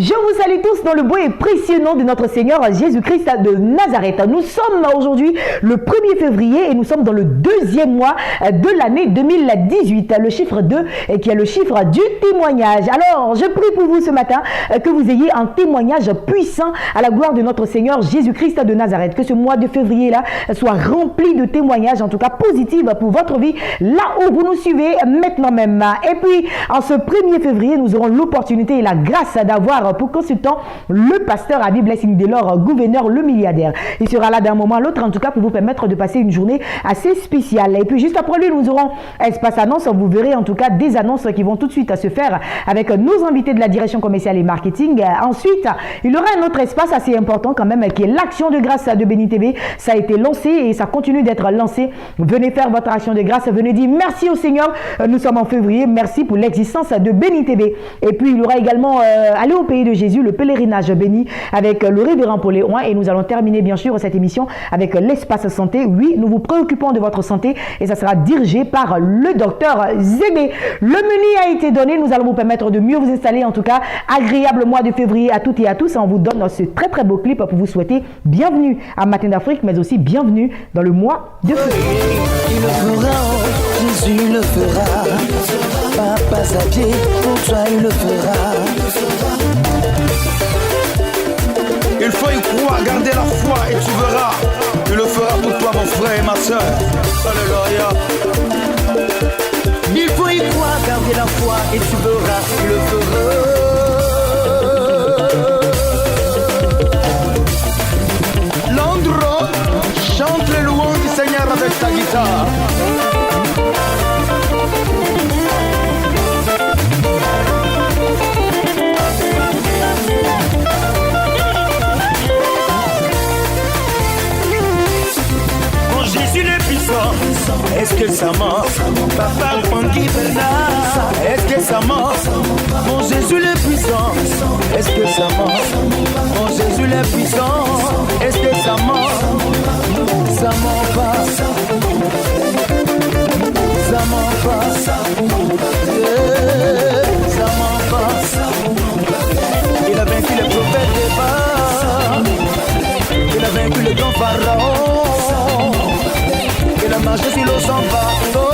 Je vous salue tous dans le beau et précieux nom de notre Seigneur Jésus-Christ de Nazareth. Nous sommes aujourd'hui le 1er février et nous sommes dans le deuxième mois de l'année 2018. Le chiffre 2 qui est le chiffre du témoignage. Alors, je prie pour vous ce matin que vous ayez un témoignage puissant à la gloire de notre Seigneur Jésus-Christ de Nazareth. Que ce mois de février-là soit rempli de témoignages, en tout cas positifs pour votre vie, là où vous nous suivez maintenant même. Et puis, en ce 1er février, nous aurons l'opportunité et la grâce d'avoir pour consultant le pasteur Abi Blessing Delors, gouverneur, le milliardaire. Il sera là d'un moment à l'autre, en tout cas pour vous permettre de passer une journée assez spéciale. Et puis juste après lui, nous aurons espace annonce. Vous verrez en tout cas des annonces qui vont tout de suite se faire avec nos invités de la direction commerciale et marketing. Ensuite, il y aura un autre espace assez important quand même qui est l'action de grâce de Béni TV. Ça a été lancé et ça continue d'être lancé. Venez faire votre action de grâce. Venez dire merci au Seigneur. Nous sommes en février. Merci pour l'existence de Béni TV. Et puis il y aura également aller au pays de Jésus, le pèlerinage béni avec le révérend Paul Léon. Et nous allons terminer bien sûr cette émission avec l'espace santé. Oui, nous vous préoccupons de votre santé et ça sera dirigé par le docteur Zébé. Le menu a été donné, nous allons vous permettre de mieux vous installer. En tout cas, agréable mois de février à toutes et à tous. On vous donne ce très très beau clip pour vous souhaiter bienvenue à Matin d'Afrique, mais aussi bienvenue dans le mois de février. Il le fera, Jésus le fera, pas à pied, pour toi il le fera. Il faut y croire, garder la foi et tu verras. Il le fera pour toi mon frère et ma soeur. Alléluia. Il faut y croire, garder la foi et tu verras. Il le fera. Landro, chante les louanges du Seigneur avec ta guitare. Est-ce que ça ment? Papa Francky Bernard. Est-ce que ça ment? Mon Jésus le puissant. Est-ce que ça ment? Mon Jésus le puissant. Est-ce que ça ment? Ça ment pas. Ça ment pas. Ça ment pas. Il a vaincu le prophète des Baals. Il a vaincu le grand pharaon. Il a marché sur l'eau sans bateau.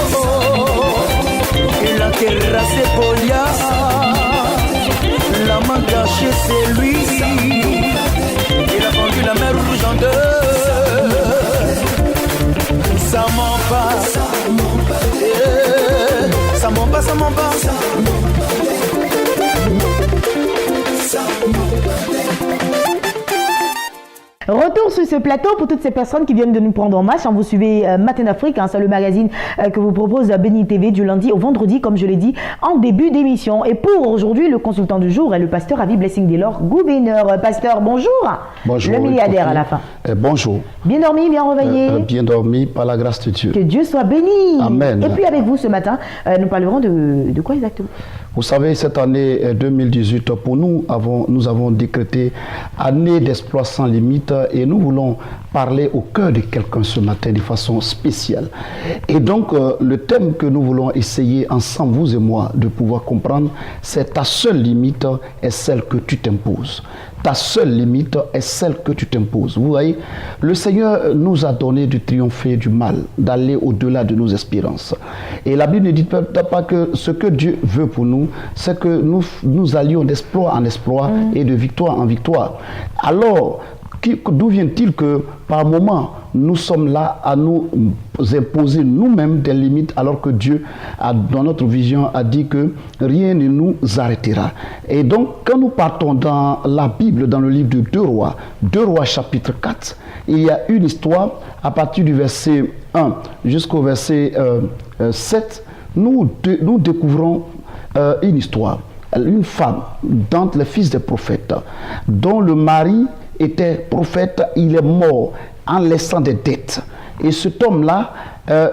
Il a terrassé Goliath. La main cachée c'est lui. Il a vendu la mer rouge en deux. Ça ment pas. Ça ment pas. Ça ment pas, ça ment pas. Ça ment pas. Retour sur ce plateau pour toutes ces personnes qui viennent de nous prendre en marche. Vous suivez Matin d'Afrique, c'est le magazine que vous propose Béni TV du lundi au vendredi, comme je l'ai dit en début d'émission. Et pour aujourd'hui, le consultant du jour est le pasteur Abi Blessing Delors, gouverneur. Pasteur, bonjour. Bonjour. Le milliardaire à la fin. Bonjour. Bien dormi, bien réveillé. Bien dormi par la grâce de Dieu. Que Dieu soit béni. Amen. Et puis avec vous ce matin, nous parlerons de quoi exactement? Vous savez, cette année 2018, pour nous avons décrété année d'exploit sans limite et nous voulons parler au cœur de quelqu'un ce matin de façon spéciale. Et donc, le thème que nous voulons essayer ensemble, vous et moi, de pouvoir comprendre, c'est ta seule limite est celle que tu t'imposes. Ta seule limite est celle que tu t'imposes. Vous voyez, le Seigneur nous a donné de triompher du mal, d'aller au-delà de nos espérances. Et la Bible ne dit pas que ce que Dieu veut pour nous, c'est que nous allions d'exploit en exploit et de victoire en victoire. Alors, d'où vient-il que par moment nous sommes là à nous imposer nous-mêmes des limites alors que Dieu, dans notre vision, a dit que rien ne nous arrêtera. Et donc, quand nous partons dans la Bible, dans le livre de 2 Rois chapitre 4, il y a une histoire à partir du verset 1 jusqu'au verset 7, nous découvrons une histoire. Une femme, d'entre les fils des prophètes, dont le mari était prophète, il est mort en laissant des dettes. Et cet homme-là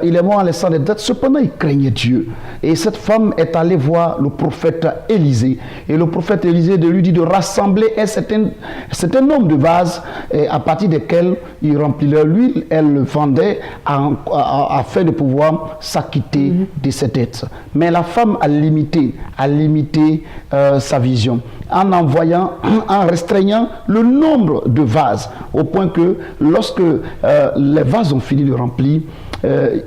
il est mort en laissant des dettes. Cependant, il craignait Dieu. Et cette femme est allée voir le prophète Élisée. Et le prophète Élisée lui dit de rassembler un certain nombre de vases à partir desquels il remplissait l'huile. Elle le vendait afin de pouvoir s'acquitter de ses dettes. Mais la femme a limité sa vision en restreignant le nombre de vases, au point que lorsque les vases ont fini de remplir,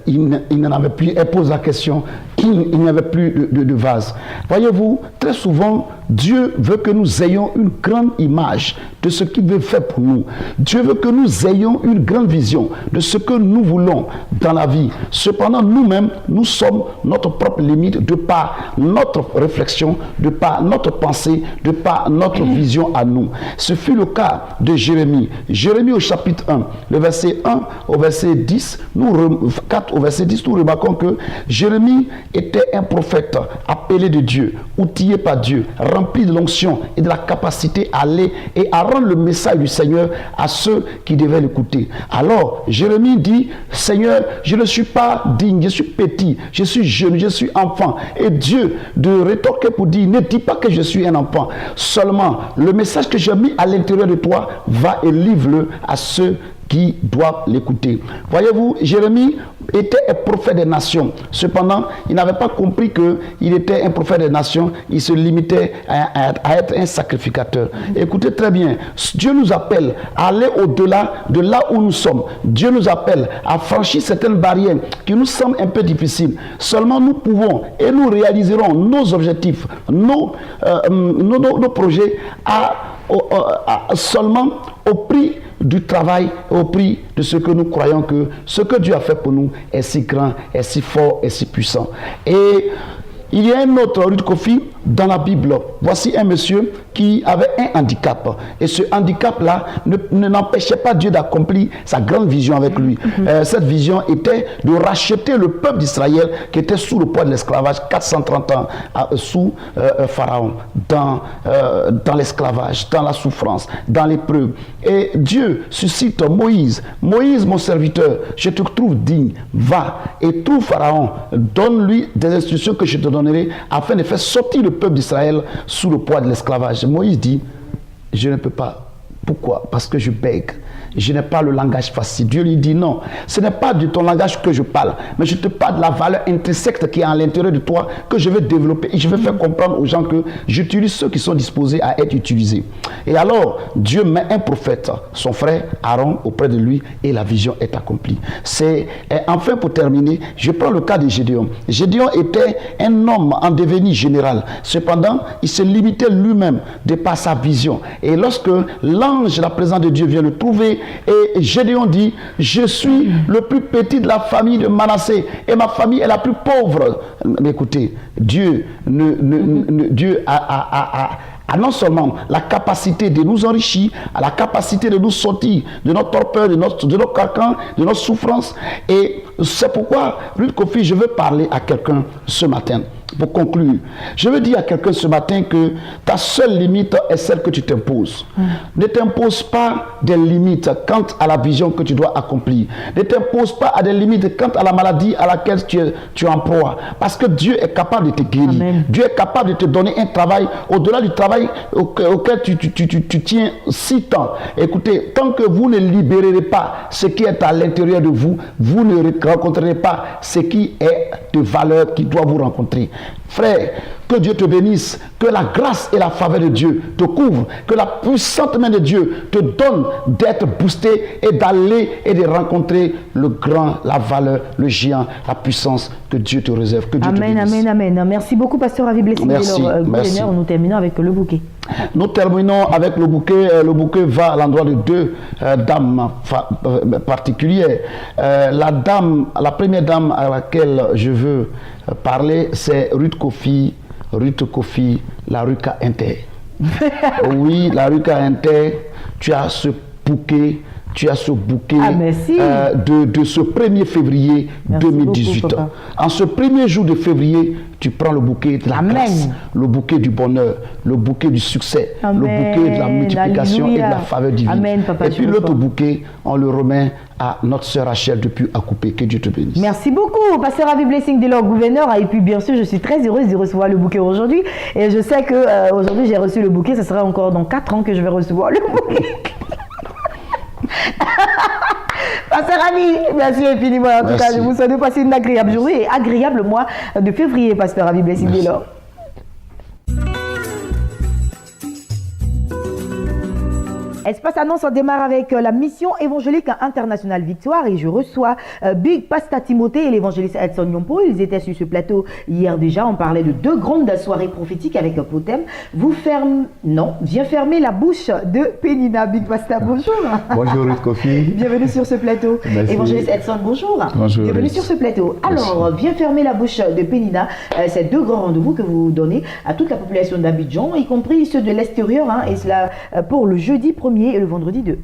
il n'en avait plus. Elle pose la question, il n'y avait plus de vase. Voyez-vous, très souvent, Dieu veut que nous ayons une grande image de ce qu'il veut faire pour nous. Dieu veut que nous ayons une grande vision de ce que nous voulons dans la vie. Cependant, nous-mêmes, nous sommes notre propre limite de par notre réflexion, de par notre pensée, de par notre vision à nous. Ce fut le cas de Jérémie. Jérémie au chapitre 1, le verset 1 au verset 10, 4 au verset 10, nous remarquons que Jérémie était un prophète appelé de Dieu, outillé par Dieu, rempli de l'onction et de la capacité à aller et à rendre le message du Seigneur à ceux qui devaient l'écouter. Alors, Jérémie dit, Seigneur, je ne suis pas digne, je suis petit, je suis jeune, je suis enfant. Et Dieu de rétorquer pour dire, ne dis pas que je suis un enfant. Seulement, le message que j'ai mis à l'intérieur de toi, va et livre-le à ceux qui doivent l'écouter. Voyez-vous, Jérémie était un prophète des nations. Cependant, il n'avait pas compris qu'il était un prophète des nations. Il se limitait à être un sacrificateur. Écoutez très bien, Dieu nous appelle à aller au-delà de là où nous sommes. Dieu nous appelle à franchir certaines barrières qui nous semblent un peu difficiles. Seulement nous pouvons et nous réaliserons nos objectifs, nos projets seulement au prix du travail, au prix de ce que nous croyons que ce que Dieu a fait pour nous est si grand, est si fort, est si puissant. Et il y a un autre Ruth Kofi dans la Bible. Voici un monsieur qui avait un handicap. Et ce handicap-là n'empêchait pas Dieu d'accomplir sa grande vision avec lui. Cette vision était de racheter le peuple d'Israël qui était sous le poids de l'esclavage, 430 ans sous Pharaon, dans l'esclavage, dans la souffrance, dans l'épreuve. Et Dieu suscite Moïse. Moïse, mon serviteur, je te trouve digne. Va et trouve Pharaon. Donne-lui des instructions que je te donnerai afin de faire sortir le peuple d'Israël sous le poids de l'esclavage. Moïse dit, je ne peux pas. Pourquoi? Parce que je bègue. Je n'ai pas le langage facile. Dieu lui dit non, ce n'est pas de ton langage que je parle, mais je te parle de la valeur intrinsèque qui est à l'intérieur de toi, que je vais développer et je vais faire comprendre aux gens que j'utilise ceux qui sont disposés à être utilisés. Et alors, Dieu met un prophète, son frère Aaron, auprès de lui et la vision est accomplie. Enfin, pour terminer, je prends le cas de Gédéon. Gédéon était un homme en devenir général. Cependant, il se limitait lui-même de par sa vision. Et lorsque l'ange, la présence de Dieu vient le trouver, et Gédéon dit, je suis le plus petit de la famille de Manassé et ma famille est la plus pauvre. Mais écoutez, Dieu a non seulement la capacité de nous enrichir, a la capacité de nous sortir de notre torpeur, de notre carcan, de notre souffrance. Et c'est pourquoi, Ruth Kofi, je veux parler à quelqu'un ce matin. Pour conclure, je veux dire à quelqu'un ce matin que ta seule limite est celle que tu t'imposes. Ne t'impose pas des limites quant à la vision que tu dois accomplir. Ne t'impose pas à des limites quant à la maladie à laquelle tu emploies. Parce que Dieu est capable de te guérir. Amen. Dieu est capable de te donner un travail au-delà du travail auquel tu tiens si tant. Écoutez, tant que vous ne libérerez pas ce qui est à l'intérieur de vous, vous ne rencontrerez pas ce qui est de valeur qui doit vous rencontrer. Frère, que Dieu te bénisse, que la grâce et la faveur de Dieu te couvrent, que la puissante main de Dieu te donne d'être boosté et d'aller et de rencontrer le grand, la valeur, le géant, la puissance que Dieu te réserve. Que Dieu te bénisse. Amen, amen. Merci beaucoup, pasteur Ravi Blessing. Merci. Nous terminons avec le bouquet. Nous terminons avec le bouquet. Le bouquet va à l'endroit de deux dames particulières. La première dame à laquelle je veux parler, c'est Ruth Kofi, la Ruka Inter. Oui, la Ruka Inter, tu as ce bouquet tu as ce bouquet merci. De ce 1er février Merci 2018. beaucoup, papa. En ce premier jour de février, tu prends le bouquet de la Amen. grâce, le bouquet du bonheur, le bouquet du succès, Amen. le bouquet de la multiplication Alléluia. et de la faveur divine. Amen, papa, et tu puis le l'autre sens. bouquet, on le remet à notre sœur Rachel depuis Akupé. Que Dieu te bénisse. Merci beaucoup, Pasteur Avi Blessing de leur gouverneur. Et puis, bien sûr, je suis très heureuse de recevoir le bouquet aujourd'hui. Et je sais que aujourd'hui, j'ai reçu le bouquet. Ce sera encore dans 4 ans que je vais recevoir le bouquet. Pasteur Avi, merci infiniment. En tout cas, je vous souhaite de passer une agréable journée et agréable mois de février, Pasteur Avi Blessing de leur. Espace Annonce, on démarre avec la mission évangélique internationale Victoire et je reçois Big Pasteur Timothée et l'évangéliste Edson Nyompo. Ils étaient sur ce plateau hier déjà. On parlait de 2 grandes soirées prophétiques avec un thème. Viens fermer la bouche de Pénina. Big Pasteur, bonjour. Bonjour Ruth Kofi. Bienvenue sur ce plateau. Merci. Évangéliste Edson, bonjour. Bonjour. Bienvenue sur ce plateau. Alors, viens fermer la bouche de Pénina. C'est 2 grands rendez-vous que vous donnez à toute la population d'Abidjan, y compris ceux de l'extérieur, et cela pour le jeudi 1er et le vendredi 2.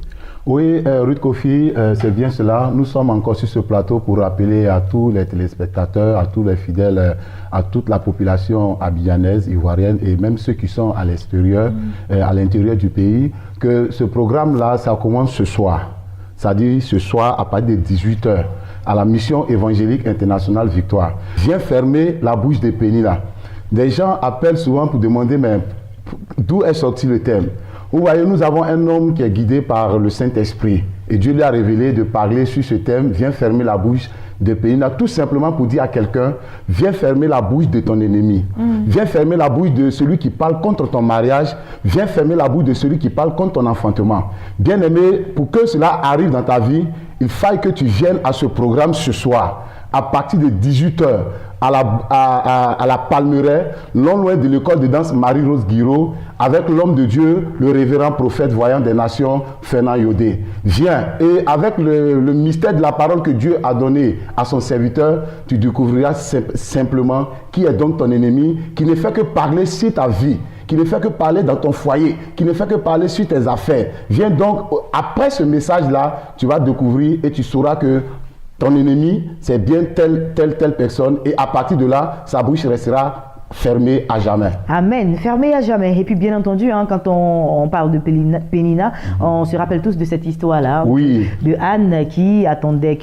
Oui, Ruth Kofi, c'est bien cela. Nous sommes encore sur ce plateau pour rappeler à tous les téléspectateurs, à tous les fidèles, à toute la population abidjanaise, ivoirienne et même ceux qui sont à l'extérieur, à l'intérieur du pays, que ce programme-là, ça commence ce soir. C'est-à-dire ce soir à partir de 18h à la mission évangélique internationale Victoire. Viens fermer la bouche des Pénina. Des gens appellent souvent pour demander mais d'où est sorti le thème. Vous voyez, nous avons un homme qui est guidé par le Saint-Esprit. Et Dieu lui a révélé de parler sur ce thème, viens fermer la bouche de Pénina, tout simplement pour dire à quelqu'un, viens fermer la bouche de ton ennemi. Viens fermer la bouche de celui qui parle contre ton mariage. Viens fermer la bouche de celui qui parle contre ton enfantement. Bien-aimé, pour que cela arrive dans ta vie, il faille que tu viennes à ce programme ce soir, à partir de 18h. À la Palmeraie, non loin de l'école de danse Marie-Rose Guiraud, avec l'homme de Dieu, le révérend prophète voyant des nations, Fernand Yodé. Viens, et avec le mystère de la parole que Dieu a donné à son serviteur, tu découvriras simplement qui est donc ton ennemi, qui ne fait que parler sur ta vie, qui ne fait que parler dans ton foyer, qui ne fait que parler sur tes affaires. Viens donc, après ce message-là, tu vas découvrir et tu sauras que ton ennemi, c'est bien telle personne, et à partir de là, sa bouche restera fermée à jamais. Amen, fermée à jamais. Et puis bien entendu, quand on parle de Pénina, on se rappelle tous de cette histoire-là, Oui. de Anne qui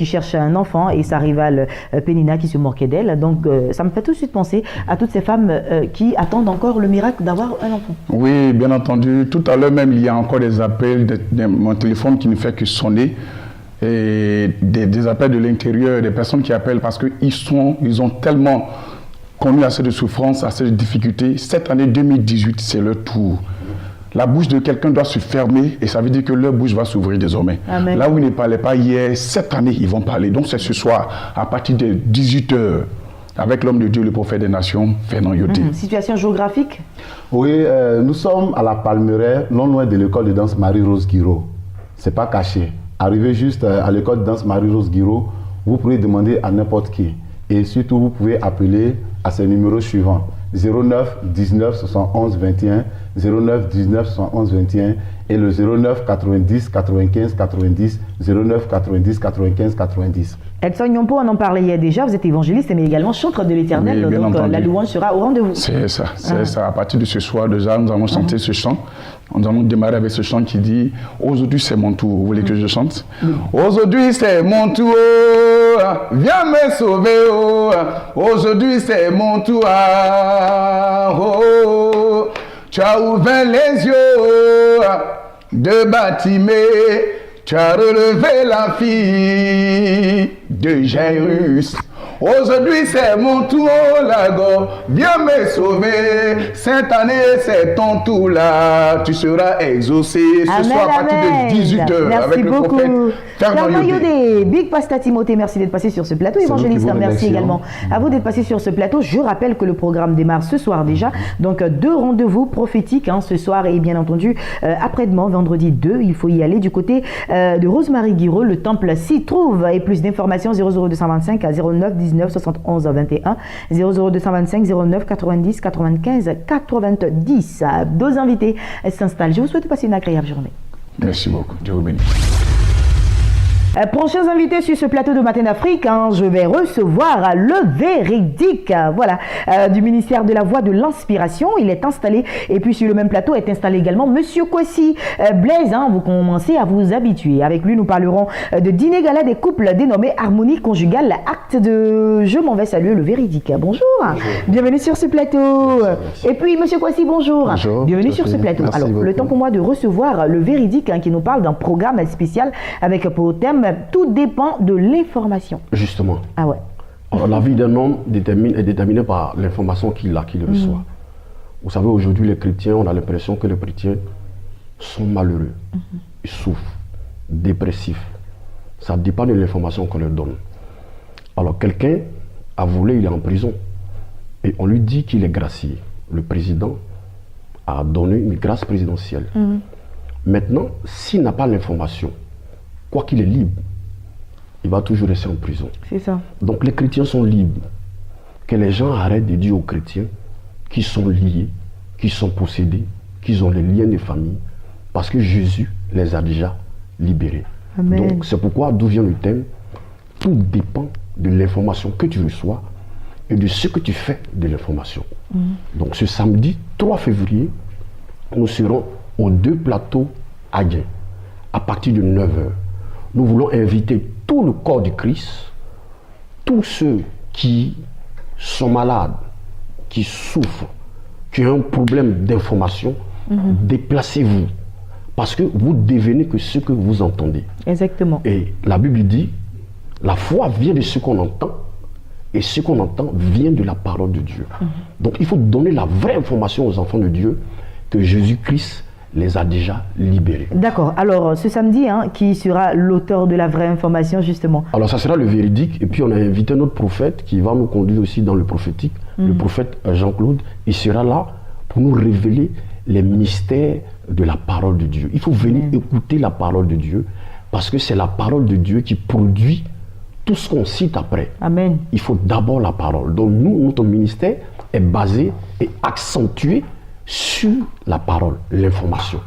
cherchait un enfant et sa rivale Pénina qui se moquait d'elle. Donc ça me fait tout de suite penser à toutes ces femmes qui attendent encore le miracle d'avoir un enfant. Oui, bien entendu. Tout à l'heure même, il y a encore des appels de mon téléphone qui ne fait que sonner. Et des appels de l'intérieur, des personnes qui appellent parce qu'ils ont tellement connu assez de souffrances, assez de difficultés. Cette année 2018, c'est leur tour. La bouche de quelqu'un doit se fermer et ça veut dire que leur bouche va s'ouvrir désormais. Amen. Là où ils ne parlaient pas hier, cette année, ils vont parler. Donc c'est ce soir, à partir de 18h, avec l'homme de Dieu, le prophète des nations, Fernand Yodé. Situation géographique? Oui, nous sommes à la Palmeraie, non loin de l'école de danse Marie-Rose Guiraud. C'est pas caché. Arrivez juste à l'école de danse Marie-Rose Guiraud, vous pouvez demander à n'importe qui. Et surtout, vous pouvez appeler à ces numéros suivants. 09 19 71 21, 09 19 71 21 et le 09 90 95 90, 09 90 95 90. Edson Nyompo, on en parlait hier déjà, vous êtes évangéliste mais également chanteur de l'Éternel, Oui, bien donc entendu. la louange sera au rendez-vous. C'est ça, c'est ça. À partir de ce soir, déjà, nous allons chanter ce chant. Nous allons démarrer avec ce chant qui dit « Aujourd'hui, c'est mon tour ». Vous voulez que je chante? Aujourd'hui, c'est mon tour. Viens me sauver. Oh. Aujourd'hui, c'est mon tour. Oh. Tu as ouvert les yeux de Batimée. Tu as relevé la fille de Jairus. Aujourd'hui c'est mon tour, Lago, viens me sauver. Cette année c'est ton tour là, tu seras exaucé ce Amen, soir à partir amen. de 18h Merci avec le beaucoup. prophète Fernand Yodé. Yodé. Big Pasteur Timothée, merci d'être passé sur ce plateau. C'est nous Évangéliste, qui vous merci remercions. également à vous d'être passé sur ce plateau. Je rappelle que le programme démarre ce soir déjà. Donc 2 rendez-vous prophétiques ce soir et bien entendu après-demain, vendredi 2, il faut y aller du côté de Rosemary Guiraud. Le temple s'y trouve. Et plus d'informations 00225 à 09 19 71 21, 00225 09 90 95 90. 2 invités s'installent. Je vous souhaite passer une agréable journée. Merci beaucoup, Dieu vous bénisse. Prochains invités sur ce plateau de Matin d'Afrique, hein, je vais recevoir le véridique, voilà, du ministère de la Voix de l'Inspiration. Il est installé, et puis sur le même plateau est installé également Monsieur Kwasi Blaise. Hein, vous commencez à vous habituer. Avec lui, nous parlerons de dîner gala des couples dénommé Harmonie Conjugale, acte de... Je m'en vais saluer le véridique. Bonjour. Bienvenue sur ce plateau. Et puis, Monsieur Kwasi, bonjour. Bonjour. Bienvenue sur ce plateau. Merci Alors, beaucoup. le temps pour moi de recevoir le véridique, hein, qui nous parle d'un programme spécial avec pour thème « Tout dépend de l'information ». Justement. Ah ouais. Alors, la vie d'un homme est déterminée par l'information qu'il reçoit. Vous savez, aujourd'hui, les chrétiens, on a l'impression que les chrétiens sont malheureux. Ils souffrent, dépressifs. Ça dépend de l'information qu'on leur donne. Alors, quelqu'un a volé, il est en prison. Et on lui dit qu'il est gracié. Le président a donné une grâce présidentielle. Maintenant, s'il n'a pas l'information, quoi qu'il est libre, il va toujours rester en prison. C'est ça. Donc les chrétiens sont libres. Que les gens arrêtent de dire aux chrétiens qu'ils sont liés, qu'ils sont possédés, qu'ils ont les liens de famille, parce que Jésus les a déjà libérés. Amen. Donc c'est pourquoi, d'où vient le thème, tout dépend de l'information que tu reçois et de ce que tu fais de l'information. Donc ce samedi 3 février, nous serons aux 2 plateaux à Gain, à partir de 9h. Nous voulons inviter tout le corps du Christ, tous ceux qui sont malades, qui souffrent, qui ont un problème d'information, déplacez-vous. Parce que vous devenez que ce que vous entendez. Exactement. Et la Bible dit, la foi vient de ce qu'on entend, et ce qu'on entend vient de la parole de Dieu. Donc il faut donner la vraie information aux enfants de Dieu que Jésus-Christ les a déjà libérés. D'accord. Alors, ce samedi, hein, qui sera l'auteur de la vraie information, justement? Alors, ça sera le véridique. Et puis, on a invité notre prophète qui va nous conduire aussi dans le prophétique, le prophète Jean-Claude. Il sera là pour nous révéler les mystères de la parole de Dieu. Il faut venir écouter la parole de Dieu parce que c'est la parole de Dieu qui produit tout ce qu'on cite après. Amen. Il faut d'abord la parole. Donc, nous, notre ministère est basé et accentué sur la parole, l'information.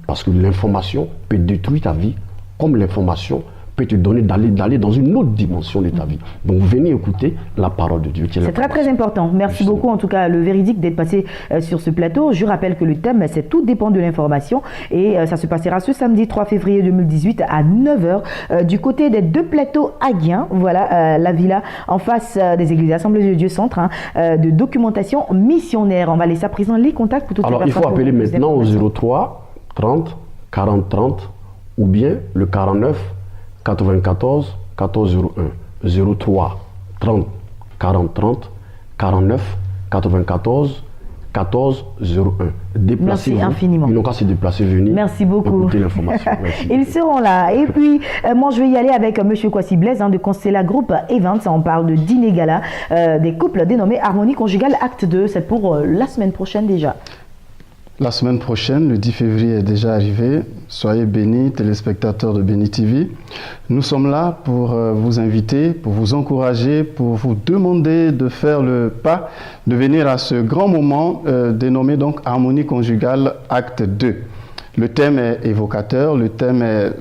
Parce que l'information peut détruire ta vie, comme l'information peut te donner d'aller dans une autre dimension de ta vie. Donc venez écouter la parole de Dieu. C'est très très important. Merci beaucoup en tout cas le véridique d'être passé sur ce plateau. Je rappelle que le thème c'est tout dépend de l'information et ça se passera ce samedi 3 février 2018 à 9h du côté des 2 plateaux à Gain. Voilà la villa en face des églises Assemblée de Dieu Centre de documentation missionnaire. On va laisser à présent les contacts pour toutes les personnes. Alors il faut appeler maintenant au 03 30 40 30 ou bien le 49 94 14 01 03 30 40 30 49 94 14 01. Merci infiniment. Ils n'ont qu'à se déplacer, venir. Merci beaucoup. Écouter l'information. Ils seront là. Et puis, moi, je vais y aller avec M. Kwasi Blaise de Constella Group Events. On parle de dîner gala des couples dénommés Harmonie Conjugale Acte 2. C'est pour la semaine prochaine déjà. La semaine prochaine, le 10 février est déjà arrivé. Soyez bénis, téléspectateurs de Béni TV. Nous sommes là pour vous inviter, pour vous encourager, pour vous demander de faire le pas, de venir à ce grand moment dénommé donc Harmonie Conjugale Acte 2. Le thème est évocateur, le thème est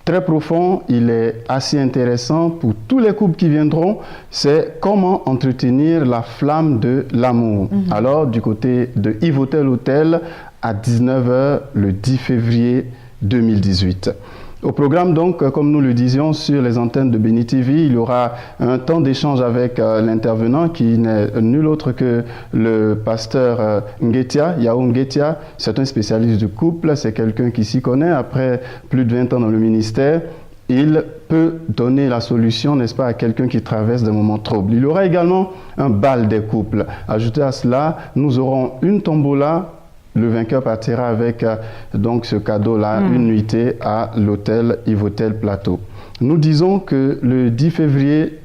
très profond, il est assez intéressant pour tous les couples qui viendront. C'est comment entretenir la flamme de l'amour. Alors, du côté de Yves Hôtel à 19h le 10 février 2018. Au programme donc, comme nous le disions sur les antennes de Béni TV, il y aura un temps d'échange avec l'intervenant qui n'est nul autre que le pasteur Ngetia, Yao Ngetia. C'est un spécialiste du couple, c'est quelqu'un qui s'y connaît après plus de 20 ans dans le ministère. Il peut donner la solution, n'est-ce pas, à quelqu'un qui traverse des moments troubles. Il y aura également un bal des couples. Ajouté à cela, nous aurons une tombola. Le vainqueur partira avec donc ce cadeau-là, une nuitée à l'hôtel Yves Hôtel Plateau. Nous disons que le 10 février,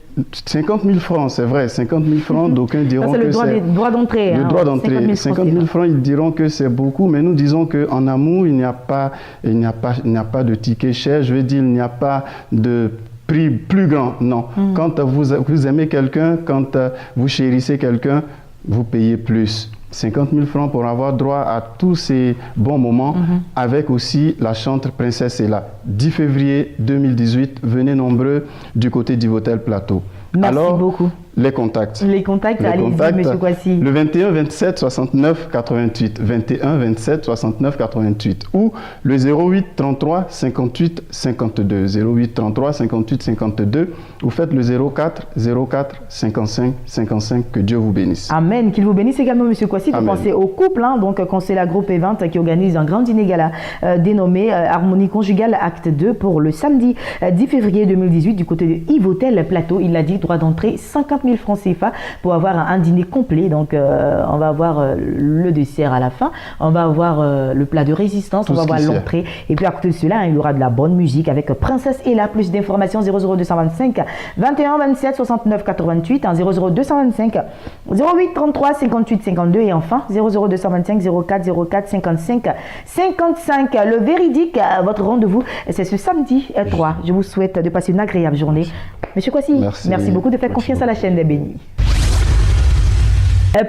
50 000 francs, c'est vrai, 50 000 francs, d'aucuns diront que c'est... le droit d'entrée. Le droit d'entrée, 50 000 francs, ils diront que c'est beaucoup, mais nous disons qu'en amour, il n'y a pas de ticket cher, je veux dire, il n'y a pas de prix plus grand, non. Quand vous aimez quelqu'un, quand vous chérissez quelqu'un, vous payez plus. 50 000 francs pour avoir droit à tous ces bons moments, avec aussi la chantre Princesse Ella. 10 février 2018, venez nombreux du côté d'Ivotel Plateau. Merci beaucoup. Les contacts. Les contacts, allez-y, M. Kwasi. Le 21 27 69 88. 21 27 69 88. Ou le 08 33 58 52. 08 33 58 52. Vous faites le 04 04 55 55. Que Dieu vous bénisse. Amen. Qu'il vous bénisse également, M. Kwasi. Vous Amen. pensez au couple, hein, donc quand c'est la groupe Event qui organise un grand dîner gala dénommé Harmonie Conjugale Acte 2 pour le samedi 10 février 2018 du côté de Yvotel Plateau. Il l'a dit, droit d'entrée 50 000 francs CFA pour avoir un dîner complet. Donc on va avoir le dessert à la fin, on va avoir le plat de résistance, Tout on va ce avoir qui sert. l'entrée. Et puis à côté de cela, il y aura de la bonne musique avec Princesse Ella. Plus d'informations 00225 21 27 69 88, 00225 08 33 58 52 et enfin 00225 04 04 55 55. Le véridique, votre rendez-vous, c'est ce samedi 3. Je vous souhaite de passer une agréable journée. Monsieur Kwasi, merci beaucoup de faire confiance à la chaîne des Bénis.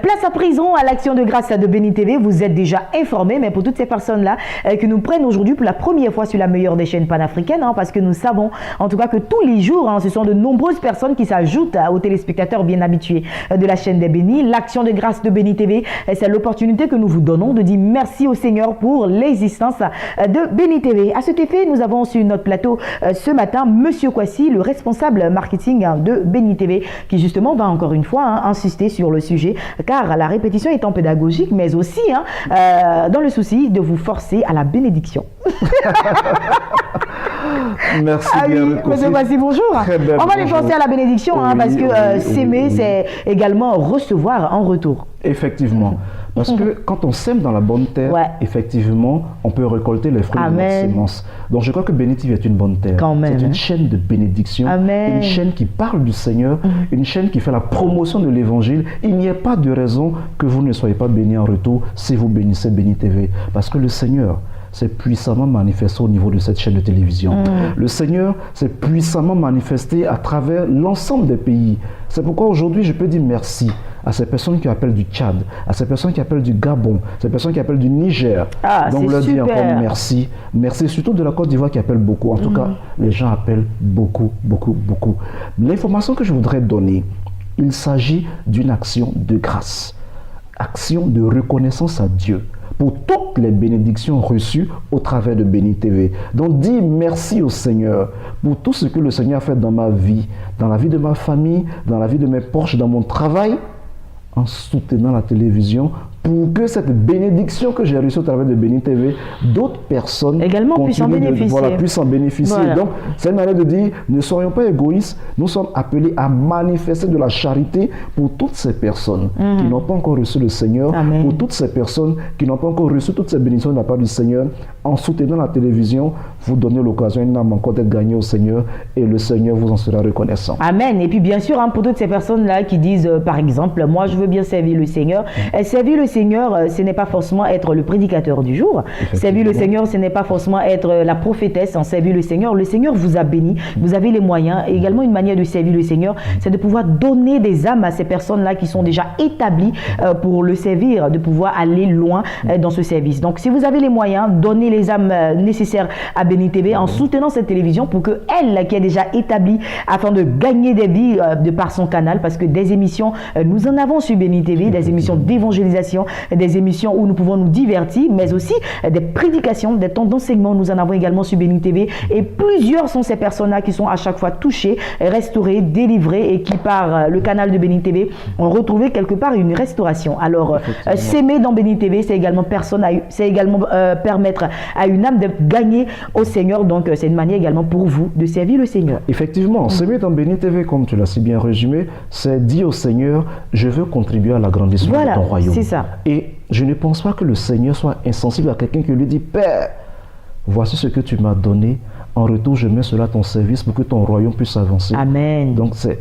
Place à prison à l'action de grâce de Béni TV, vous êtes déjà informés, mais pour toutes ces personnes-là que nous prennent aujourd'hui pour la première fois sur la meilleure des chaînes panafricaines, hein, parce que nous savons en tout cas que tous les jours, hein, ce sont de nombreuses personnes qui s'ajoutent aux téléspectateurs bien habitués de la chaîne des Bénis. L'action de grâce de Béni TV, c'est l'opportunité que nous vous donnons de dire merci au Seigneur pour l'existence de Béni TV. À cet effet, nous avons sur notre plateau ce matin Monsieur Kwasi, le responsable marketing de Béni TV, qui justement va encore une fois insister sur le sujet, car la répétition étant pédagogique, mais aussi dans le souci de vous forcer à la bénédiction. Merci bien. Monsieur Kwasi, bonjour. On va les forcer à la bénédiction, parce que s'aimer, c'est également recevoir en retour. Effectivement. Parce que quand on sème dans la bonne terre, effectivement, on peut récolter les fruits de notre sémence. Donc je crois que Béni TV est une bonne terre. C'est une chaîne de bénédiction, une chaîne qui parle du Seigneur, une chaîne qui fait la promotion de l'évangile. Il n'y a pas de raison que vous ne soyez pas bénis en retour si vous bénissez Béni TV. Parce que le Seigneur s'est puissamment manifesté au niveau de cette chaîne de télévision. Le Seigneur s'est puissamment manifesté à travers l'ensemble des pays. C'est pourquoi aujourd'hui je peux dire merci à ces personnes qui appellent du Tchad, à ces personnes qui appellent du Gabon, ces personnes qui appellent du Niger. Donc on leur dit encore merci. Merci surtout de la Côte d'Ivoire qui appelle beaucoup. En tout cas, les gens appellent beaucoup, beaucoup, beaucoup. L'information que je voudrais donner, il s'agit d'une action de grâce, action de reconnaissance à Dieu pour toutes les bénédictions reçues au travers de Béni TV. Donc dis merci au Seigneur pour tout ce que le Seigneur a fait dans ma vie, dans la vie de ma famille, dans la vie de mes proches, dans mon travail, en soutenant la télévision, pour que cette bénédiction que j'ai reçue au travers de Béni TV, d'autres personnes également puissent en bénéficier. Puissent en bénéficier. Donc, c'est une manière de dire, ne soyons pas égoïstes, nous sommes appelés à manifester de la charité pour toutes ces personnes qui n'ont pas encore reçu le Seigneur, pour toutes ces personnes qui n'ont pas encore reçu toutes ces bénédictions de la part du Seigneur. En soutenant la télévision, vous donnez l'occasion à une âme encore d'être gagnée au Seigneur et le Seigneur vous en sera reconnaissant. Amen. Et puis bien sûr, pour toutes ces personnes-là qui disent, par exemple, moi je veux bien servir le Seigneur. Servir le Seigneur, ce n'est pas forcément être le prédicateur du jour. Servir le Seigneur, ce n'est pas forcément être la prophétesse. En servir le Seigneur vous a béni, vous avez les moyens. Et également une manière de servir le Seigneur, c'est de pouvoir donner des âmes à ces personnes-là qui sont déjà établies pour le servir, de pouvoir aller loin dans ce service. Donc si vous avez les moyens, donnez les âmes nécessaires à Béni TV en soutenant cette télévision pour que elle, qui est déjà établie, afin de gagner des vies de par son canal, parce que des émissions, nous en avons sur Béni TV, des émissions d'évangélisation, des émissions où nous pouvons nous divertir, mais aussi des prédications, des temps d'enseignement, nous en avons également sur Béni TV. Et plusieurs sont ces personnes-là qui sont à chaque fois touchées, restaurées, délivrées et qui, par le canal de Béni TV, ont retrouvé quelque part une restauration. Alors, s'aimer dans Béni TV, c'est également, permettre à une âme de gagner au Seigneur. Donc, c'est une manière également pour vous de servir le Seigneur. Effectivement, s'aimer dans Béni TV, comme tu l'as si bien résumé, c'est dire au Seigneur, je veux contribuer à l'agrandissement de ton royaume. C'est ça. Et je ne pense pas que le Seigneur soit insensible à quelqu'un qui lui dit, Père, voici ce que tu m'as donné, en retour je mets cela à ton service pour que ton royaume puisse avancer. Amen. Donc c'est,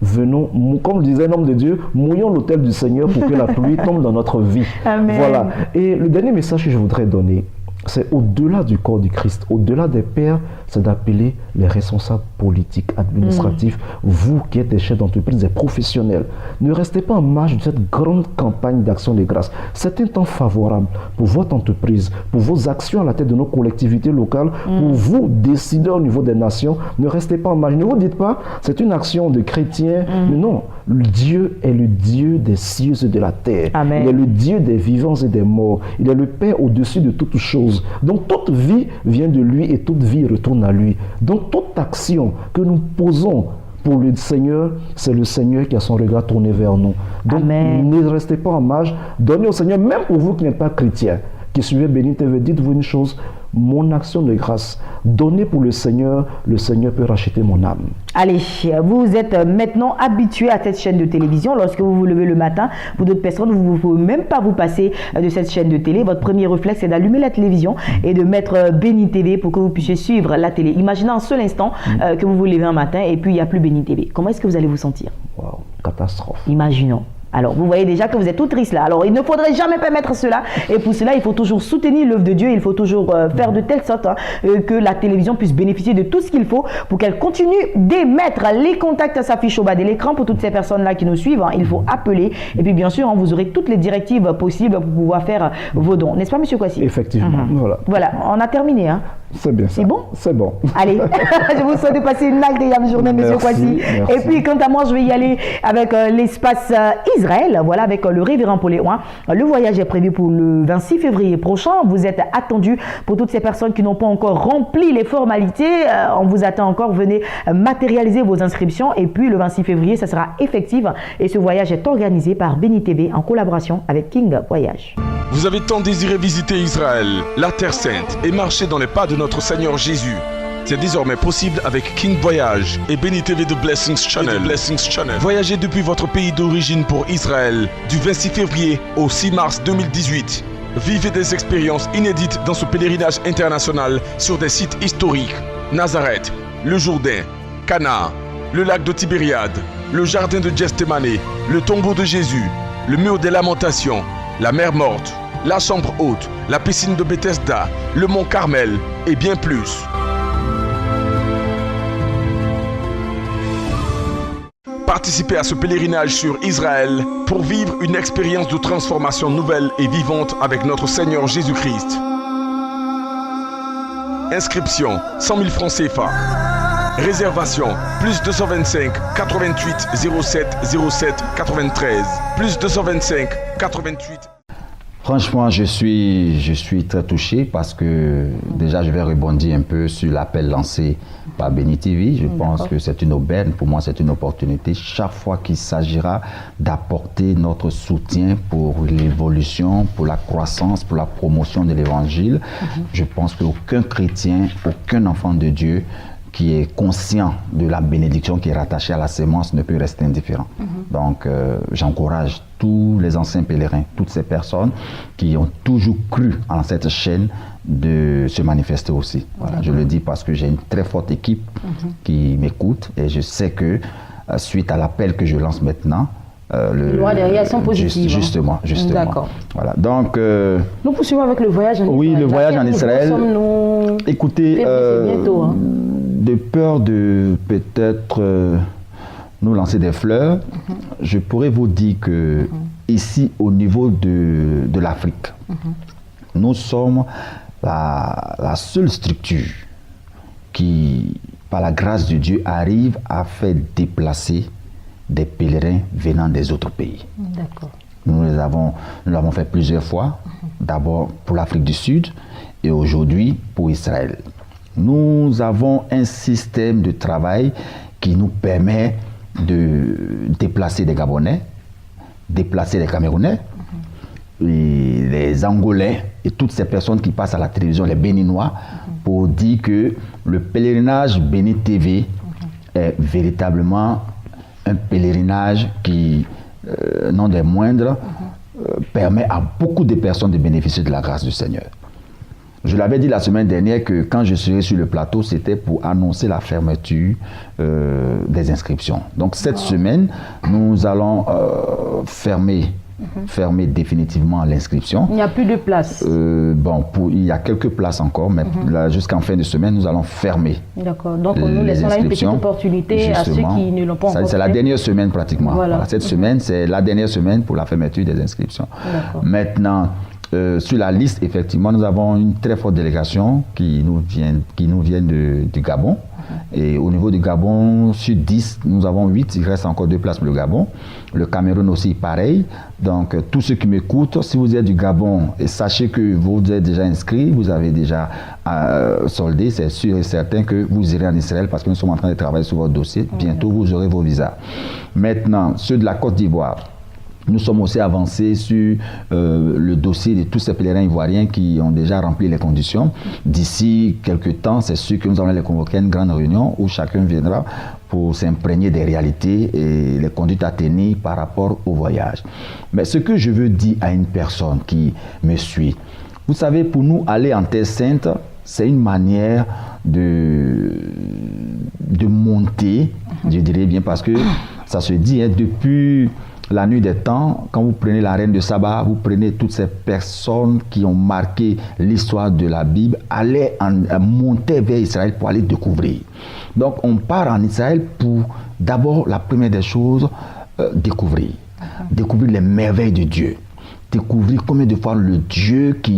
venons, comme disait l'homme de Dieu, mouillons l'autel du Seigneur pour que la pluie tombe dans notre vie. Amen. Voilà. Et le dernier message que je voudrais donner, c'est au-delà du corps du Christ, au-delà des pères, c'est d'appeler les responsables politiques, administratifs, vous qui êtes des chefs d'entreprise, des professionnels. Ne restez pas en marge de cette grande campagne d'action de grâce. C'est un temps favorable pour votre entreprise, pour vos actions à la tête de nos collectivités locales, pour vous, décideurs au niveau des nations. Ne restez pas en marge. Ne vous dites pas, c'est une action de chrétiens. Mais non, Dieu est le Dieu des cieux et de la terre. Amen. Il est le Dieu des vivants et des morts. Il est le Père au-dessus de toutes choses. Donc toute vie vient de lui et toute vie retourne à lui. Donc toute action que nous posons pour le Seigneur, c'est le Seigneur qui a son regard tourné vers nous. Donc ne restez pas en marge. Donnez au Seigneur, même pour vous qui n'êtes pas chrétien, qui suivez Béni TV, dites-vous une chose, mon action de grâce, donnez pour le Seigneur peut racheter mon âme. Allez, vous êtes maintenant habitué à cette chaîne de télévision. Lorsque vous vous levez le matin, pour d'autres personnes, vous ne pouvez même pas vous passer de cette chaîne de télé. Votre premier réflexe, c'est d'allumer la télévision et de mettre Béni TV pour que vous puissiez suivre la télé. Imaginez un seul instant que vous vous levez un matin et puis il n'y a plus Béni TV. Comment est-ce que vous allez vous sentir? Wow, catastrophe. Imaginons. Alors, vous voyez déjà que vous êtes tout triste là. Alors, il ne faudrait jamais permettre cela. Et pour cela, il faut toujours soutenir l'œuvre de Dieu. Il faut toujours faire de telle sorte que la télévision puisse bénéficier de tout ce qu'il faut pour qu'elle continue d'émettre. Les contacts s'affichent au bas de l'écran pour toutes ces personnes-là qui nous suivent. Il faut appeler. Et puis, bien sûr, vous aurez toutes les directives possibles pour pouvoir faire vos dons. N'est-ce pas, M. Kwasi? Effectivement. Voilà, on a terminé. C'est bien ça. C'est bon? C'est bon. Allez, je vous souhaite de passer une agréable journée, M. Kwasi. Et puis, quant à moi, je vais y aller avec l'espace Israël, voilà, avec le révérend Pauléoin. Le voyage est prévu pour le 26 février prochain. Vous êtes attendus pour toutes ces personnes qui n'ont pas encore rempli les formalités. On vous attend encore. Venez matérialiser vos inscriptions. Et puis, le 26 février, ça sera effectif. Et ce voyage est organisé par Béni TV en collaboration avec King Voyage. Vous avez tant désiré visiter Israël, la Terre Sainte, et marcher dans les pas de notre Seigneur Jésus. C'est désormais possible avec King Voyage et Béni TV de Blessings Channel. Voyagez depuis votre pays d'origine pour Israël du 26 février au 6 mars 2018. Vivez des expériences inédites dans ce pèlerinage international sur des sites historiques. Nazareth, le Jourdain, Cana, le lac de Tibériade, le jardin de Gethsémani, le tombeau de Jésus, le mur des lamentations, la mer morte, la chambre haute, la piscine de Bethesda, le mont Carmel et bien plus. Participez à ce pèlerinage sur Israël pour vivre une expérience de transformation nouvelle et vivante avec notre Seigneur Jésus-Christ. Inscription 100 000 francs CFA. Réservation plus 225 88 07 07 93 plus 225 88. Franchement, je suis très touché parce que déjà je vais rebondir un peu sur l'appel lancé par Béni TV. Je pense que c'est une aubaine, pour moi c'est une opportunité. Chaque fois qu'il s'agira d'apporter notre soutien pour l'évolution, pour la croissance, pour la promotion de l'évangile, je pense qu'aucun chrétien, aucun enfant de Dieu qui est conscient de la bénédiction qui est rattachée à la sémence ne peut rester indifférent. Donc, j'encourage tous les anciens pèlerins, toutes ces personnes qui ont toujours cru en cette chaîne de se manifester aussi. Voilà, je le dis parce que j'ai une très forte équipe qui m'écoute et je sais que suite à l'appel que je lance maintenant, les réactions positives. Justement. D'accord. Voilà. Donc, nous poursuivons avec le voyage en Israël. Oui, le voyage en Israël. Écoutez, bientôt, de peur de peut-être nous lancer des fleurs, je pourrais vous dire que ici, au niveau de l'Afrique, nous sommes la seule structure qui, par la grâce de Dieu, arrive à faire déplacer des pèlerins venant des autres pays. D'accord. Nous l'avons fait plusieurs fois, d'abord pour l'Afrique du Sud et aujourd'hui pour Israël. Nous avons un système de travail qui nous permet de déplacer des Gabonais, déplacer des Camerounais, les Angolais et toutes ces personnes qui passent à la télévision, les Béninois, pour dire que le pèlerinage Béni TV est véritablement un pèlerinage qui, non des moindres, permet à beaucoup de personnes de bénéficier de la grâce du Seigneur. Je l'avais dit la semaine dernière que quand je serai sur le plateau, c'était pour annoncer la fermeture des inscriptions. Donc cette semaine, nous allons fermer fermé définitivement l'inscription. Il n'y a plus de place. Il y a quelques places encore, mais jusqu'en fin de semaine, nous allons fermer. D'accord. Donc, nous laissons là une petite opportunité à ceux qui ne l'ont pas encore fait. C'est la dernière semaine pratiquement. Voilà. Cette semaine, c'est la dernière semaine pour la fermeture des inscriptions. Maintenant, sur la liste, effectivement, nous avons une très forte délégation qui nous vient du Gabon. Et au niveau du Gabon, sur 10, nous avons 8, il reste encore 2 places pour le Gabon. Le Cameroun aussi, pareil. Donc, tous ceux qui m'écoutent, si vous êtes du Gabon, sachez que vous êtes déjà inscrits, vous avez déjà soldé, c'est sûr et certain que vous irez en Israël parce que nous sommes en train de travailler sur votre dossier. Bientôt, vous aurez vos visas. Maintenant, ceux de la Côte d'Ivoire, nous sommes aussi avancés sur le dossier de tous ces pèlerins ivoiriens qui ont déjà rempli les conditions. D'ici quelques temps, c'est sûr que nous allons les convoquer à une grande réunion où chacun viendra pour s'imprégner des réalités et les conduites à tenir par rapport au voyage. Mais ce que je veux dire à une personne qui me suit, vous savez, pour nous, aller en Terre Sainte, c'est une manière de monter, je dirais bien, parce que ça se dit, depuis la nuit des temps, quand vous prenez la reine de Saba, vous prenez toutes ces personnes qui ont marqué l'histoire de la Bible, allaient monter vers Israël pour aller découvrir. Donc on part en Israël pour d'abord, la première des choses, découvrir les merveilles de Dieu. Découvrir combien de fois le Dieu que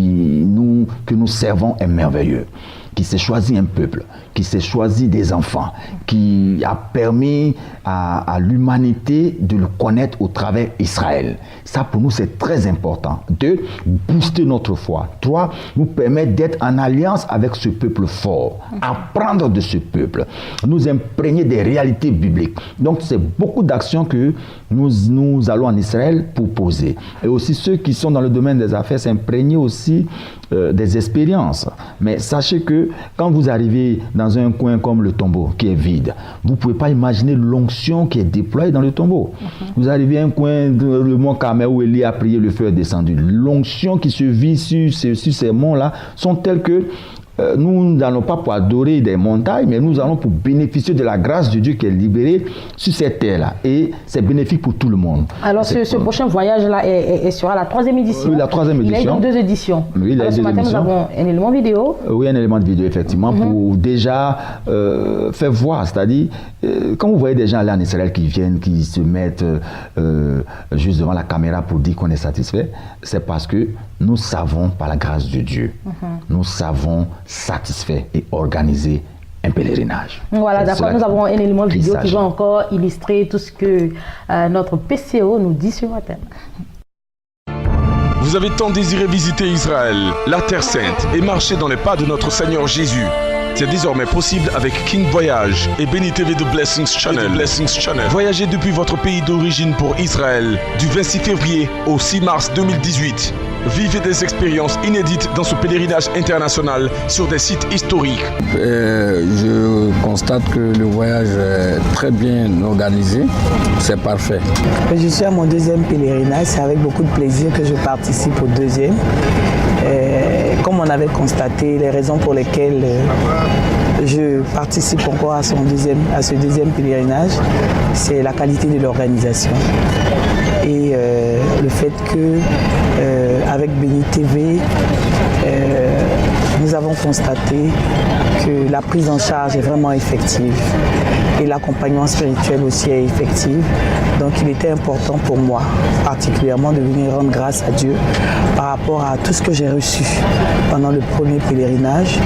nous servons est merveilleux, qui s'est choisi un peuple, qui s'est choisi des enfants, qui a permis à l'humanité de le connaître au travers d'Israël. Ça, pour nous, c'est très important. 2, booster notre foi. 3, nous permettre d'être en alliance avec ce peuple fort, apprendre de ce peuple, nous imprégner des réalités bibliques. Donc, c'est beaucoup d'actions que nous allons en Israël pour poser. Et aussi, ceux qui sont dans le domaine des affaires, s'imprégner aussi des expériences. Mais sachez que quand vous arrivez dans un coin comme le tombeau qui est vide, vous ne pouvez pas imaginer l'onction qui est déployée dans le tombeau. Vous arrivez à un coin, le mont Carmel où Élie a prié, le feu est descendu. L'onction qui se vit sur ces monts-là sont telles que nous n'allons pas pour adorer des montagnes, mais nous allons pour bénéficier de la grâce de Dieu qui est libérée sur cette terre-là. Et c'est bénéfique pour tout le monde. Alors, ce prochain voyage-là sera la 3e édition. Oui, la 3e édition. Il y a eu 2 éditions. Oui, il y a eu 2 éditions. Ce matin, nous avons un élément vidéo. Oui, un élément de vidéo, effectivement, pour déjà faire voir. C'est-à-dire, quand vous voyez des gens aller en Israël qui viennent, qui se mettent juste devant la caméra pour dire qu'on est satisfait, c'est parce que nous savons, par la grâce de Dieu, nous savons satisfaire et organiser un pèlerinage. Voilà, d'accord. Nous avons un élément vidéo qui va encore illustrer tout ce que notre PCO nous dit ce matin. Vous avez tant désiré visiter Israël, la Terre Sainte et marcher dans les pas de notre Seigneur Jésus. C'est désormais possible avec King Voyage et Béni TV de Blessings Channel. Voyagez depuis votre pays d'origine pour Israël du 26 février au 6 mars 2018. Vivez des expériences inédites dans ce pèlerinage international sur des sites historiques. Je constate que le voyage est très bien organisé, c'est parfait. Je suis à mon 2e pèlerinage, c'est avec beaucoup de plaisir que je participe au 2e. Comme on avait constaté, les raisons pour lesquelles je participe encore à ce 2e pèlerinage, c'est la qualité de l'organisation. Et le fait que avec Béni TV, nous avons constaté que la prise en charge est vraiment effective et l'accompagnement spirituel aussi est effectif. Donc il était important pour moi, particulièrement, de venir rendre grâce à Dieu par rapport à tout ce que j'ai reçu pendant le premier pèlerinage,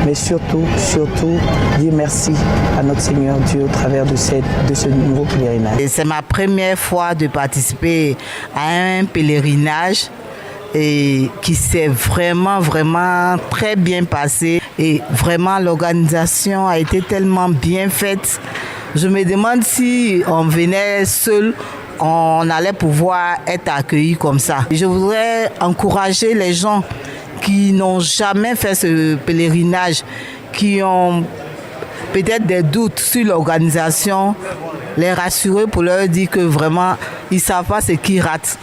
mais surtout dire merci à notre Seigneur Dieu au travers de ce nouveau pèlerinage. C'est ma première fois de participer à un pèlerinage et qui s'est vraiment très bien passé. Et vraiment, l'organisation a été tellement bien faite. Je me demande si on venait seul, on allait pouvoir être accueillis comme ça. Je voudrais encourager les gens qui n'ont jamais fait ce pèlerinage, qui ont peut-être des doutes sur l'organisation, les rassurer pour leur dire que vraiment, ils ne savent pas ce qu'ils ratent.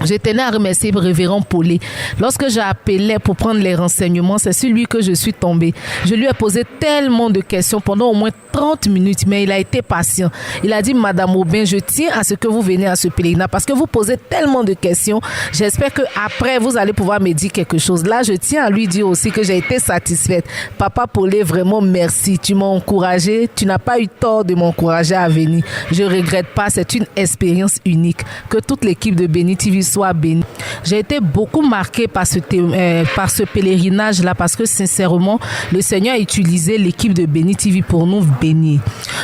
Je tenais à remercier le révérend Paulet. Lorsque j'appelais pour prendre les renseignements, c'est sur lui que je suis tombée. Je lui ai posé tellement de questions pendant au moins 30 minutes, mais il a été patient. Il a dit, Madame Aubin, je tiens à ce que vous veniez à ce pèlerinage parce que vous posez tellement de questions. J'espère qu'après, vous allez pouvoir me dire quelque chose. Là, je tiens à lui dire aussi que j'ai été satisfaite. Papa Paulet, vraiment merci. Tu m'as encouragée. Tu n'as pas eu tort de m'encourager à venir. Je ne regrette pas. C'est une expérience unique. Que toute l'équipe de Béni TV soit béni. J'ai été beaucoup marquée par ce pèlerinage-là parce que sincèrement, le Seigneur a utilisé l'équipe de Béni TV pour nous bénir.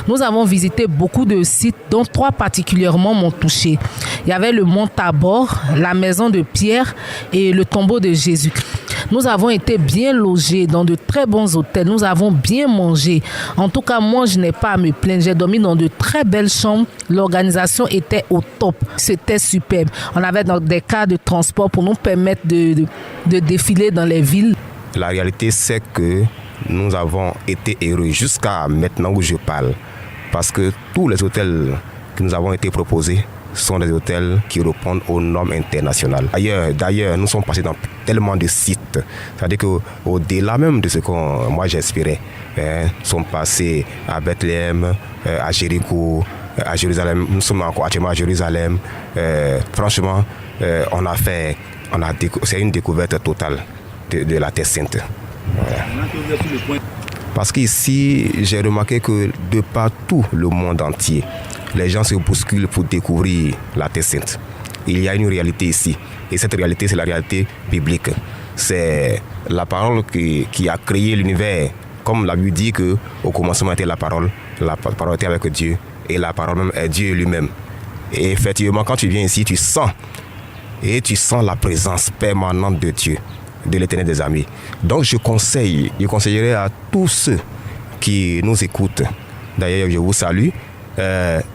Nous avons visité beaucoup de sites, dont 3 particulièrement m'ont touché. Il y avait le mont Tabor, la maison de Pierre et le tombeau de Jésus-Christ. Nous avons été bien logés dans de très bons hôtels. Nous avons bien mangé. En tout cas, moi, je n'ai pas à me plaindre. J'ai dormi dans de très belles chambres. L'organisation était au top. C'était superbe. On avait des cars de transport pour nous permettre de défiler dans les villes. La réalité, c'est que nous avons été heureux jusqu'à maintenant où je parle. Parce que tous les hôtels qui nous avons été proposés sont des hôtels qui répondent aux normes internationales. D'ailleurs, nous sommes passés dans tellement de sites. C'est-à-dire qu'au-delà même de ce que moi j'espérais, nous sommes passés à Bethléem, à Jéricho, à Jérusalem. Nous sommes encore actuellement à Jérusalem. Franchement, c'est une découverte totale de la Terre Sainte. Voilà. Parce qu'ici, j'ai remarqué que de partout le monde entier, les gens se bousculent pour découvrir la Terre Sainte. Il y a une réalité ici. Et cette réalité, c'est la réalité biblique. C'est la parole qui a créé l'univers. Comme la Bible dit qu'au commencement était la parole était avec Dieu. Et la parole même est Dieu lui-même. Et effectivement, quand tu viens ici, tu sens la présence permanente de Dieu, de l'Éternel des armées. Donc je conseillerais à tous ceux qui nous écoutent, d'ailleurs je vous salue,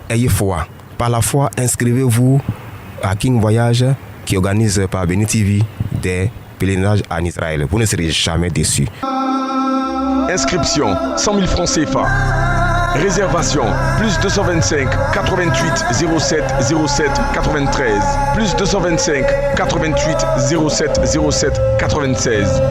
ayez foi. Par la foi, inscrivez-vous à King Voyage qui organise par Béni TV des pèlerinages en Israël. Vous ne serez jamais déçus. Inscription 100 000 francs CFA. Réservation plus 225 88 07 07 93 plus 225 88 07 07 96.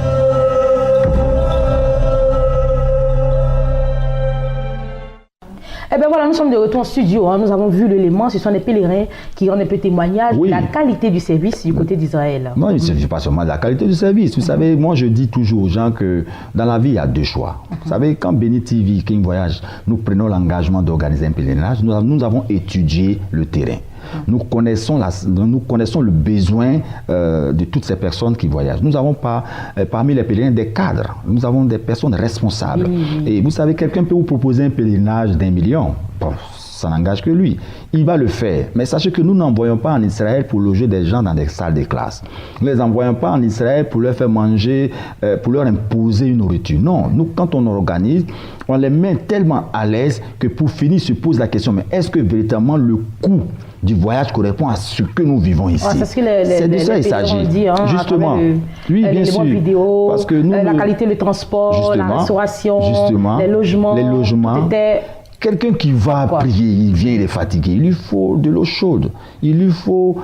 Eh bien voilà, nous sommes de retour en studio. Nous avons vu l'élément. Ce sont des pèlerins qui ont des petits témoignages de la qualité du service du côté d'Israël. Non, il ne s'agit pas seulement de la qualité du service. Vous savez, moi je dis toujours aux gens que dans la vie, il y a 2 choix. Vous savez, quand Béni TV, King Voyage, nous prenons l'engagement d'organiser un pèlerinage, nous avons étudié le terrain. Nous connaissons le besoin de toutes ces personnes qui voyagent. Nous n'avons pas parmi les pèlerins des cadres. Nous avons des personnes responsables. Et vous savez, quelqu'un peut vous proposer un pèlerinage d'1 million. Bon, ça n'engage que lui. Il va le faire. Mais sachez que nous n'envoyons pas en Israël pour loger des gens dans des salles de classe. Nous ne les envoyons pas en Israël pour leur faire manger, pour leur imposer une nourriture. Non, nous, quand on organise, on les met tellement à l'aise que pour finir, se pose la question, mais est-ce que véritablement le coût du voyage correspond à ce que nous vivons ici? C'est de ça qu'il s'agit. Justement. Oui, bien sûr. Vidéo, parce que nous, la qualité du transport, la restauration, les logements. Quelqu'un qui va prier, il vient, il est fatigué, il lui faut de l'eau chaude, il faut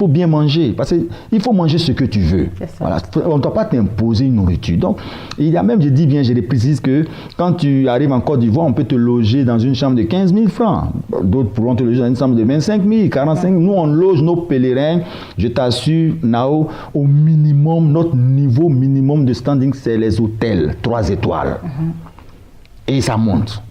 bien manger, parce qu'il faut manger ce que tu veux. Voilà. On ne doit pas t'imposer une nourriture. Donc, il y a même, je précise que quand tu arrives en Côte d'Ivoire, on peut te loger dans une chambre de 15 000 francs. D'autres pourront te loger dans une chambre de 25 000, 45 000. Nous, on loge nos pèlerins, je t'assure, Nao, au minimum, notre niveau minimum de standing, c'est les hôtels, 3 étoiles. Et ça monte.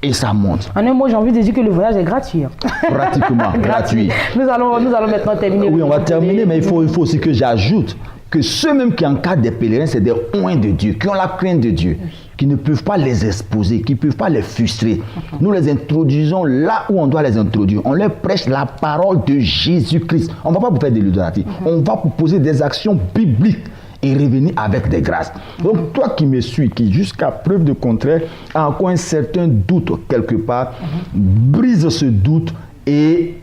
Et ça monte. En un mot, j'ai envie de dire que le voyage est gratuit. Pratiquement gratuit. Nous allons maintenant terminer. Oui, on va terminer, mais il faut aussi que j'ajoute que ceux-mêmes qui encadrent des pèlerins, c'est des oints de Dieu, qui ont la crainte de Dieu, qui ne peuvent pas les exposer, qui ne peuvent pas les frustrer. Nous les introduisons là où on doit les introduire. On leur prêche la parole de Jésus-Christ. On ne va pas vous faire de l'idolâtrie. On va vous poser des actions bibliques et revenir avec des grâces. Donc toi qui me suis, qui jusqu'à preuve de contraire a encore un certain doute quelque part, brise ce doute et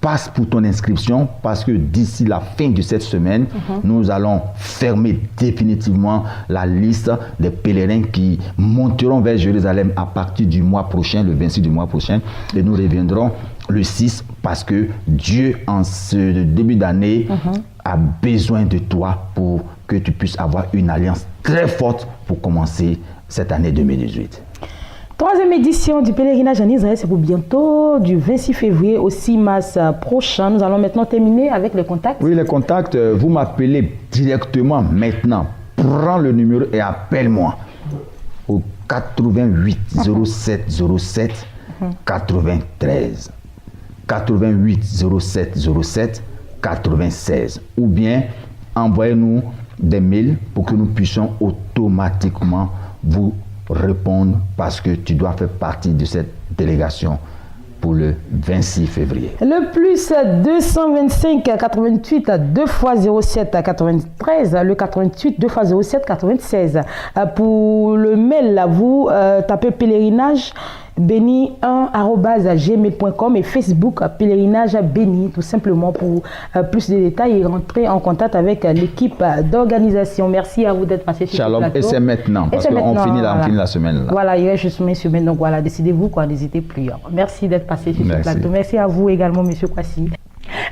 passe pour ton inscription, parce que d'ici la fin de cette semaine, nous allons fermer définitivement la liste des pèlerins qui monteront vers Jérusalem à partir du mois prochain, le 26 du mois prochain, et nous reviendrons le 6 parce que Dieu, en ce début d'année, a besoin de toi pour que tu puisses avoir une alliance très forte pour commencer cette année 2018. Troisième édition du pèlerinage en Israël, c'est pour bientôt, du 26 février au 6 mars prochain. Nous allons maintenant terminer avec les contacts. Oui, les contacts, vous m'appelez directement maintenant. Prends le numéro et appelle-moi au 88 07 07 93. 88 07 07 96. Ou bien envoyez-nous des mails pour que nous puissions automatiquement vous répondre, parce que tu dois faire partie de cette délégation pour le 26 février. Le plus 225 88 2 x 07 93, le 88 2 x 07 96. Pour le mail, vous tapez pèlerinage béni1@gmail.com et Facebook pèlerinage béni, tout simplement, pour plus de détails et rentrer en contact avec l'équipe d'organisation. Merci à vous d'être passé sur Shalom, ce plateau. et c'est maintenant, parce qu'on finit la semaine. Là. Voilà, il reste juste une semaine, donc voilà, décidez-vous, n'hésitez plus. Merci d'être passé sur ce plateau. Merci à vous également, monsieur Kwasi.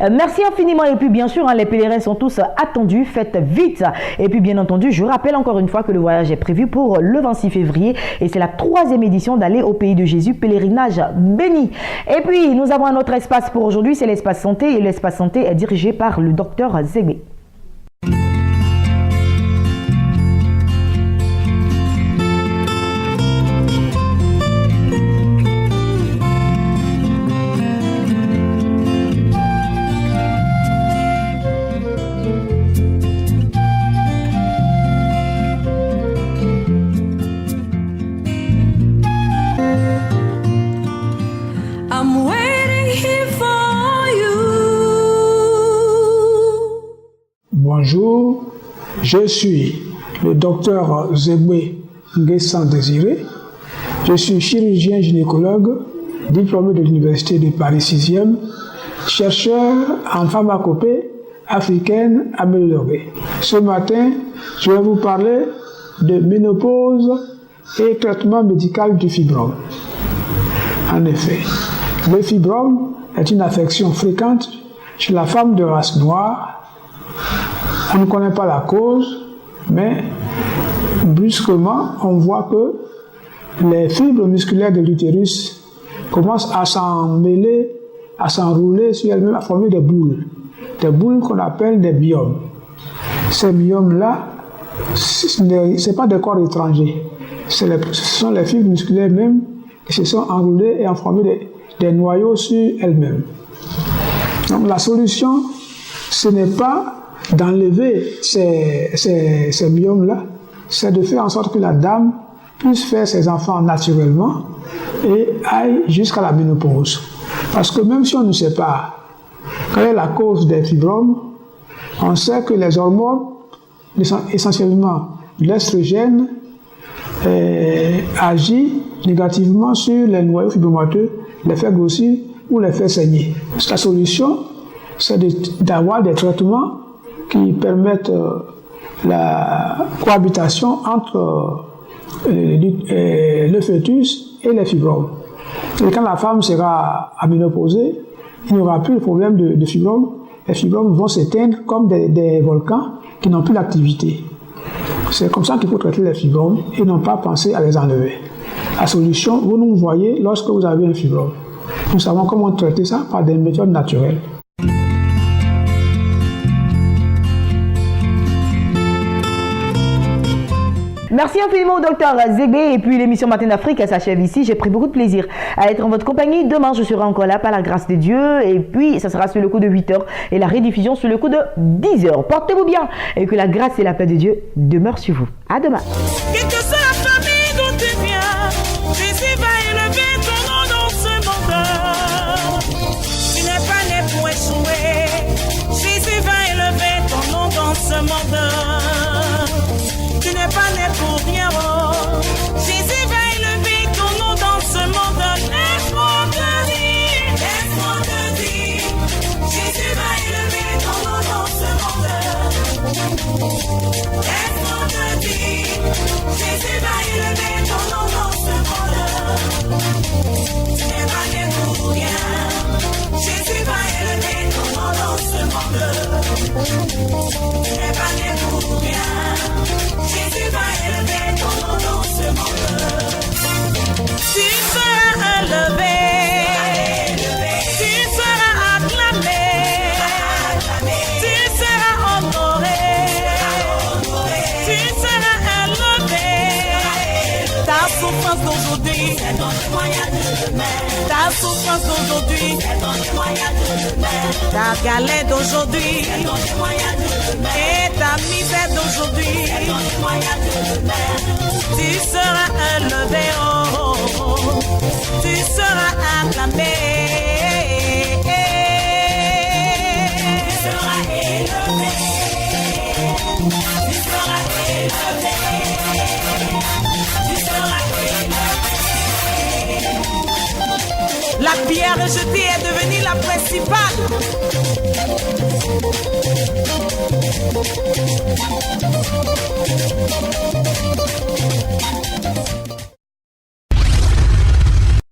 Merci infiniment, et puis bien sûr, les pèlerins sont tous attendus, faites vite. Et puis bien entendu, je rappelle encore une fois que le voyage est prévu pour le 26 février et c'est la 3e édition d'aller au pays de Jésus, pèlerinage béni. Et puis nous avons un autre espace pour aujourd'hui, c'est l'espace santé, et l'espace santé est dirigé par le docteur Zegbé. Bonjour, je suis le docteur Zegbé Nguessan Désiré. Je suis chirurgien gynécologue, diplômé de l'Université de Paris 6e, chercheur en pharmacopée africaine améliorée. Ce matin, je vais vous parler de ménopause et traitement médical du fibrome. En effet, le fibrome est une affection fréquente chez la femme de race noire. On ne connaît pas la cause, mais brusquement, on voit que les fibres musculaires de l'utérus commencent à s'en mêler, à s'enrouler sur elles-mêmes, à former des boules qu'on appelle des myomes. Ces myomes-là, ce n'est pas des corps étrangers, ce sont les fibres musculaires même qui se sont enroulées et ont formé des noyaux sur elles-mêmes. Donc la solution, ce n'est pas d'enlever ces myomes-là, c'est de faire en sorte que la dame puisse faire ses enfants naturellement et aille jusqu'à la ménopause. Parce que même si on ne sait pas quelle est la cause des fibromes, on sait que les hormones, essentiellement l'estrogène, agit négativement sur les noyaux fibromateux, les fait grossir ou les fait saigner. La solution, c'est d'avoir des traitements qui permettent la cohabitation entre le fœtus et les fibromes. Et quand la femme sera aménopausée, il n'y aura plus de problème de fibromes. Les fibromes vont s'éteindre comme des volcans qui n'ont plus d'activité. C'est comme ça qu'il faut traiter les fibromes et non pas penser à les enlever. La solution, vous nous voyez lorsque vous avez un fibrome. Nous savons comment traiter ça par des méthodes naturelles. Merci infiniment au docteur Zegbé, et puis l'émission Matin d'Afrique s'achève ici. J'ai pris beaucoup de plaisir à être en votre compagnie. Demain, je serai encore là par la grâce de Dieu, et puis ça sera sur le coup de 8h et la rediffusion sur le coup de 10h. Portez-vous bien et que la grâce et la paix de Dieu demeurent sur vous. À demain. Quelle que soit la famille d'où tu viens, Jésus va élever ton nom dans ce monde. Tu n'es pas né pour échouer. Jésus va élever ton nom dans ce monde. Tu n'es pas né pour rien. Jésus va élever ton nom dans ce monde. Laisse-moi te dire, laisse-moi te dire. Jésus va élever ton nom dans ce monde. Laisse-moi te dire, Jésus va élever ton nom dans ce monde. Préparez-vous bien, Jésus va élever ton nom dans ce monde. Tu seras élevé, tu seras acclamé, tu seras honoré, tu seras élevé. Ta souffrance d'aujourd'hui, c'est ton témoignage de demain. Ta souffrance d'aujourd'hui, c'est ton témoignage de demain. Ta galère d'aujourd'hui, c'est ton témoignage de demain. Et ta misère d'aujourd'hui, c'est ton témoignage de demain. Tu seras élevé, oh, oh, oh. Tu seras acclamé. Tu seras élevé. Tu seras élevé. Tu seras élevé. La pierre rejetée est devenue la principale.